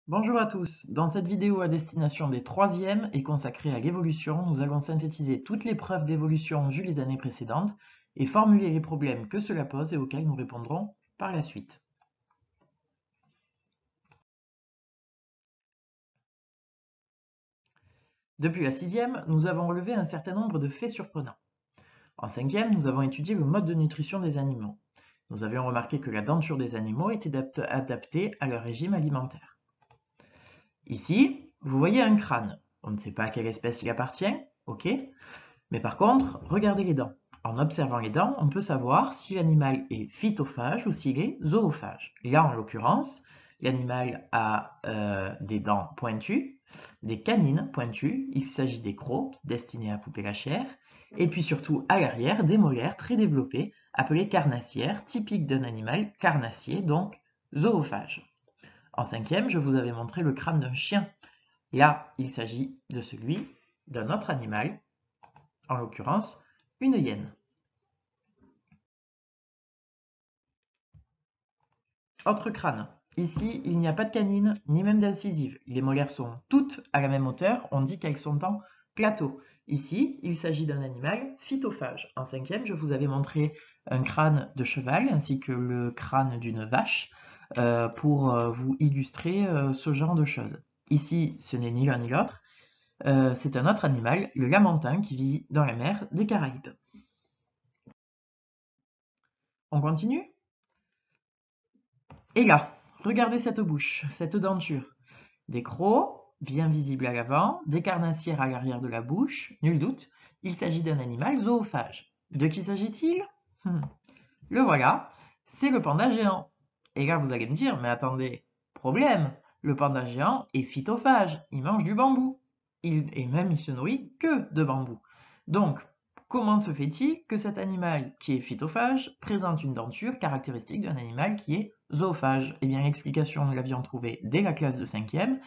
Bonjour à tous, dans cette vidéo à destination des troisièmes et consacrée à l'évolution, nous allons synthétiser toutes les preuves d'évolution vues les années précédentes et formuler les problèmes que cela pose et auxquels nous répondrons par la suite. Depuis la sixième, nous avons relevé un certain nombre de faits surprenants. En cinquième, nous avons étudié le mode de nutrition des animaux. Nous avions remarqué que la denture des animaux était adaptée à leur régime alimentaire. Ici, vous voyez un crâne. On ne sait pas à quelle espèce il appartient, ok? Mais par contre, regardez les dents. En observant les dents, on peut savoir si l'animal est phytophage ou s'il est zoophage. Là, en l'occurrence, l'animal a des dents pointues, des canines pointues, il s'agit des crocs destinés à couper la chair, et puis surtout à l'arrière, des molaires très développées, appelées carnassières, typiques d'un animal carnassier, donc zoophage. En cinquième, je vous avais montré le crâne d'un chien. Là, il s'agit de celui d'un autre animal, en l'occurrence une hyène. Autre crâne. Ici, il n'y a pas de canine, ni même d'incisive. Les molaires sont toutes à la même hauteur, on dit qu'elles sont en plateau. Ici, il s'agit d'un animal phytophage. En cinquième, je vous avais montré un crâne de cheval ainsi que le crâne d'une vache pour vous illustrer ce genre de choses. Ici, ce n'est ni l'un ni l'autre. C'est un autre animal, le lamantin, qui vit dans la mer des Caraïbes. On continue? Et là, regardez cette bouche, cette denture. Des crocs, bien visibles à l'avant, des carnassières à l'arrière de la bouche, nul doute, il s'agit d'un animal zoophage. De qui s'agit-il? Le voilà, c'est le panda géant. Et là, vous allez me dire, mais attendez, problème, le panda géant est phytophage, il mange du bambou. Et même, il se nourrit que de bambou. Donc, comment se fait-il que cet animal qui est phytophage présente une denture caractéristique d'un animal qui est zoophage? Eh bien, l'explication, nous l'avions trouvée dès la classe de 5e.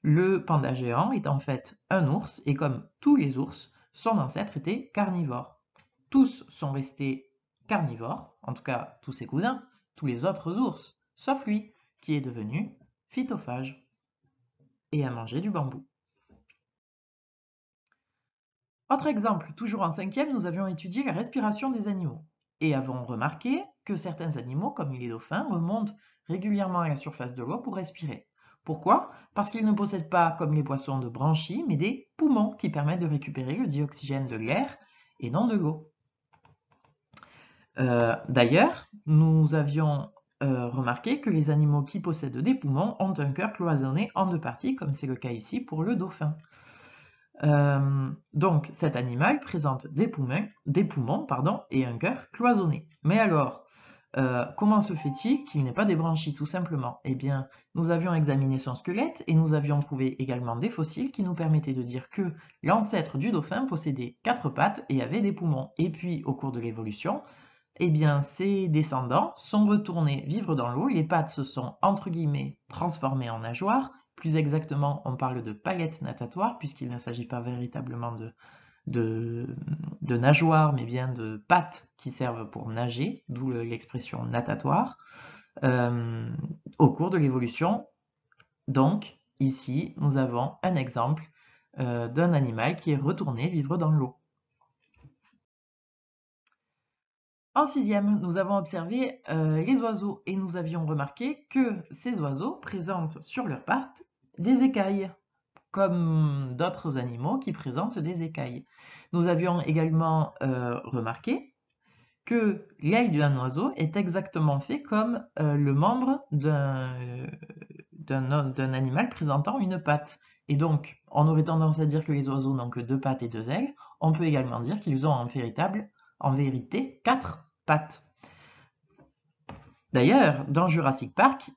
Le panda géant est en fait un ours, et comme tous les ours, son ancêtre était carnivore. Tous sont restés carnivores, en tout cas tous ses cousins, tous les autres ours, sauf lui, qui est devenu phytophage et a mangé du bambou. Autre exemple, toujours en cinquième, nous avions étudié la respiration des animaux et avons remarqué que certains animaux, comme les dauphins, remontent régulièrement à la surface de l'eau pour respirer. Pourquoi? Parce qu'ils ne possèdent pas, comme les poissons, de branchies, mais des poumons qui permettent de récupérer le dioxygène de l'air et non de l'eau. D'ailleurs, nous avions remarqué que les animaux qui possèdent des poumons ont un cœur cloisonné en deux parties, comme c'est le cas ici pour le dauphin. Donc cet animal présente des poumons et un cœur cloisonné. Mais alors, comment se fait-il qu'il n'ait pas des branchies tout simplement? Eh bien, nous avions examiné son squelette et nous avions trouvé également des fossiles qui nous permettaient de dire que l'ancêtre du dauphin possédait 4 pattes et avait des poumons. Et puis, au cours de l'évolution, eh bien, ses descendants sont retournés vivre dans l'eau, les pattes se sont entre guillemets transformées en nageoires. Plus exactement, on parle de palettes natatoires, puisqu'il ne s'agit pas véritablement de nageoires, mais bien de pattes qui servent pour nager, d'où l'expression natatoire, au cours de l'évolution. Donc, ici, nous avons un exemple d'un animal qui est retourné vivre dans l'eau. En sixième, nous avons observé les oiseaux et nous avions remarqué que ces oiseaux présentent sur leurs pattes des écailles, comme d'autres animaux qui présentent des écailles. Nous avions également remarqué que l'aile d'un oiseau est exactement fait comme le membre d'un animal présentant une patte. Et donc, on aurait tendance à dire que les oiseaux n'ont que 2 pattes et 2 ailes. On peut également dire qu'ils ont en vérité 4 pattes. D'ailleurs, dans Jurassic Park,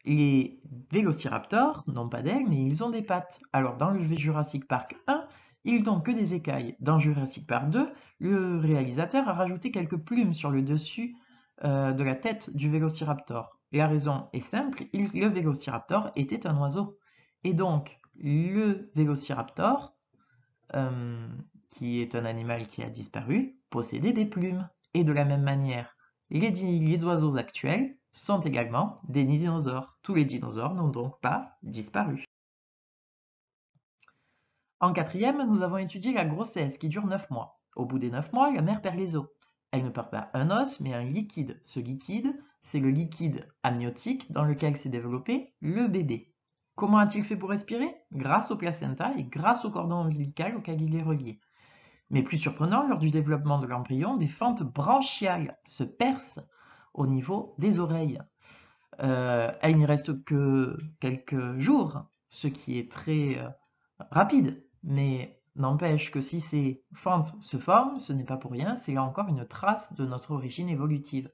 les vélociraptors n'ont pas d'ailes, mais ils ont des pattes. Alors, dans le Jurassic Park 1, ils n'ont que des écailles. Dans Jurassic Park 2, le réalisateur a rajouté quelques plumes sur le dessus de la tête du vélociraptor. La raison est simple, le vélociraptor était un oiseau. Et donc, le vélociraptor, qui est un animal qui a disparu, possédait des plumes. Et de la même manière, les oiseaux actuels sont également des dinosaures. Tous les dinosaures n'ont donc pas disparu. En quatrième, nous avons étudié la grossesse qui dure 9 mois. Au bout des 9 mois, la mère perd les os. Elle ne perd pas un os, mais un liquide. Ce liquide, c'est le liquide amniotique dans lequel s'est développé le bébé. Comment a-t-il fait pour respirer? Grâce au placenta et grâce au cordon ombilical auquel il est relié. Mais plus surprenant, lors du développement de l'embryon, des fentes branchiales se percent au niveau des oreilles. Elle n'y reste que quelques jours, ce qui est très rapide, mais n'empêche que si ces fentes se forment, ce n'est pas pour rien, c'est là encore une trace de notre origine évolutive.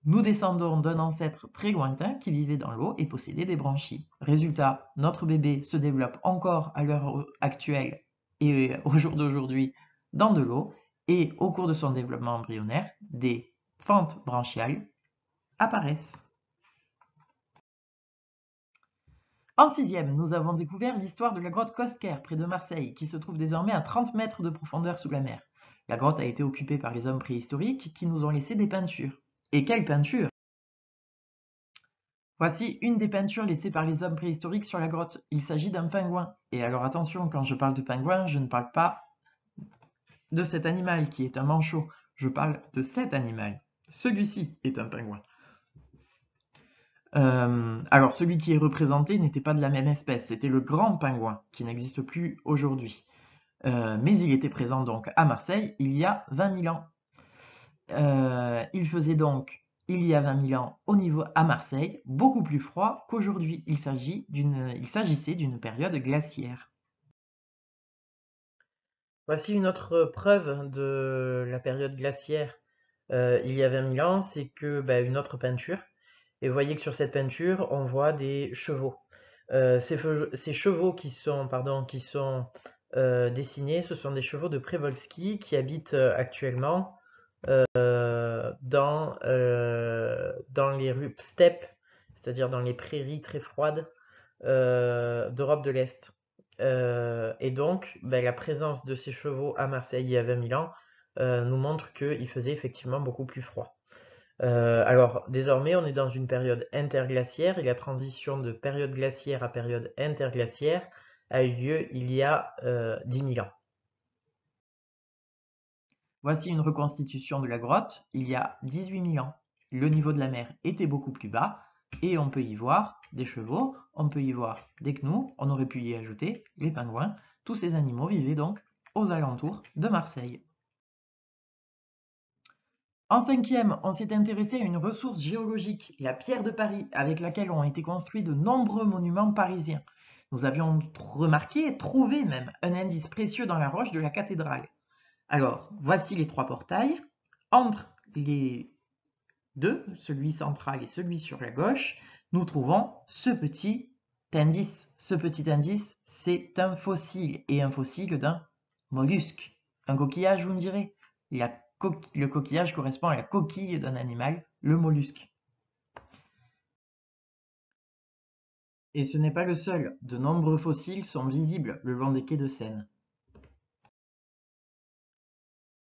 Nous descendons d'un ancêtre très lointain qui vivait dans l'eau et possédait des branchies. Résultat, notre bébé se développe encore à l'heure actuelle et au jour d'aujourd'hui dans de l'eau, et au cours de son développement embryonnaire, des fentes branchiales apparaissent. En sixième, nous avons découvert l'histoire de la grotte Cosquer près de Marseille, qui se trouve désormais à 30 mètres de profondeur sous la mer. La grotte a été occupée par les hommes préhistoriques qui nous ont laissé des peintures. Et quelles peintures! Voici une des peintures laissées par les hommes préhistoriques sur la grotte. Il s'agit d'un pingouin. Et alors attention, quand je parle de pingouin, je ne parle pas de cet animal qui est un manchot. Je parle de cet animal. Celui-ci est un pingouin. Alors celui qui est représenté n'était pas de la même espèce, c'était le grand pingouin, qui n'existe plus aujourd'hui. Mais il était présent donc à Marseille il y a 20 000 ans. Il faisait donc, il y a 20 000 ans, au niveau à Marseille, beaucoup plus froid qu'aujourd'hui. Il s'agissait d'une période glaciaire. Voici une autre preuve de la période glaciaire il y a 20 000 ans, c'est que une autre peinture. Et vous voyez que sur cette peinture, on voit des chevaux. Ces chevaux qui sont dessinés, ce sont des chevaux de Przeworski qui habitent actuellement dans les steppes, c'est-à-dire dans les prairies très froides d'Europe de l'Est. Et donc, la présence de ces chevaux à Marseille il y a 20 000 ans nous montre qu'il faisait effectivement beaucoup plus froid. Alors, désormais, on est dans une période interglaciaire et la transition de période glaciaire à période interglaciaire a eu lieu il y a 10 000 ans. Voici une reconstitution de la grotte il y a 18 000 ans. Le niveau de la mer était beaucoup plus bas et on peut y voir des chevaux, on peut y voir des gnous, on aurait pu y ajouter les pingouins. Tous ces animaux vivaient donc aux alentours de Marseille. En cinquième, on s'est intéressé à une ressource géologique, la pierre de Paris, avec laquelle ont été construits de nombreux monuments parisiens. Nous avions remarqué, trouvé même, un indice précieux dans la roche de la cathédrale. Alors, voici les trois portails. Entre les deux, celui central et celui sur la gauche, nous trouvons ce petit indice. Ce petit indice, c'est un fossile, et un fossile d'un mollusque. Un coquillage, vous me direz? Le coquillage correspond à la coquille d'un animal, le mollusque. Et ce n'est pas le seul, de nombreux fossiles sont visibles le long des quais de Seine.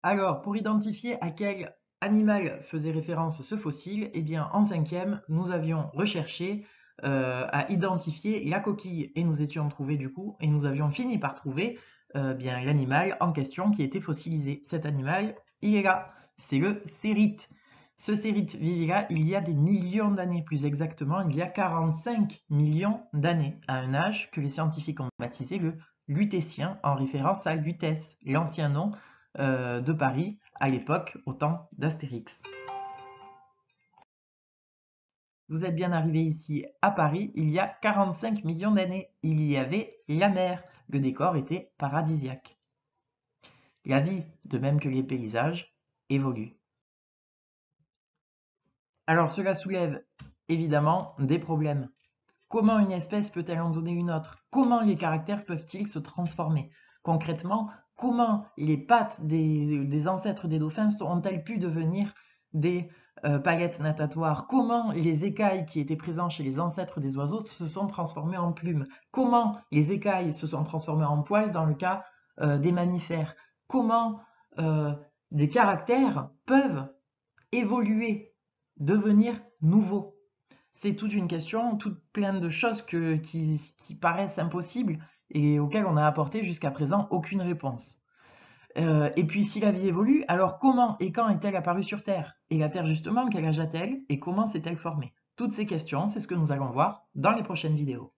Alors, pour identifier à quel animal faisait référence ce fossile, eh bien, en cinquième, nous avions recherché à identifier la coquille et nous avions fini par trouver l'animal en question qui était fossilisé. Cet animal, il est là, c'est le cérite. Ce cérite vivait là il y a des millions d'années, plus exactement, il y a 45 millions d'années, à un âge que les scientifiques ont baptisé le Lutétien, en référence à Lutèce, l'ancien nom de Paris à l'époque, au temps d'Astérix. Vous êtes bien arrivé ici à Paris il y a 45 millions d'années. Il y avait la mer, le décor était paradisiaque. La vie, de même que les paysages, évolue. Alors cela soulève évidemment des problèmes. Comment une espèce peut-elle en donner une autre? Comment les caractères peuvent-ils se transformer? Concrètement, comment les pattes des ancêtres des dauphins ont-elles pu devenir des palettes natatoires? Comment les écailles qui étaient présentes chez les ancêtres des oiseaux se sont transformées en plumes? Comment les écailles se sont transformées en poils dans le cas des mammifères? Comment des caractères peuvent évoluer devenir nouveau? C'est toute une question, toute plein de choses qui paraissent impossibles et auxquelles on n'a apporté jusqu'à présent aucune réponse. Et puis si la vie évolue, alors comment et quand est-elle apparue sur Terre? Et la Terre justement, quel âge a-t-elle et comment s'est-elle formée? Toutes ces questions, c'est ce que nous allons voir dans les prochaines vidéos.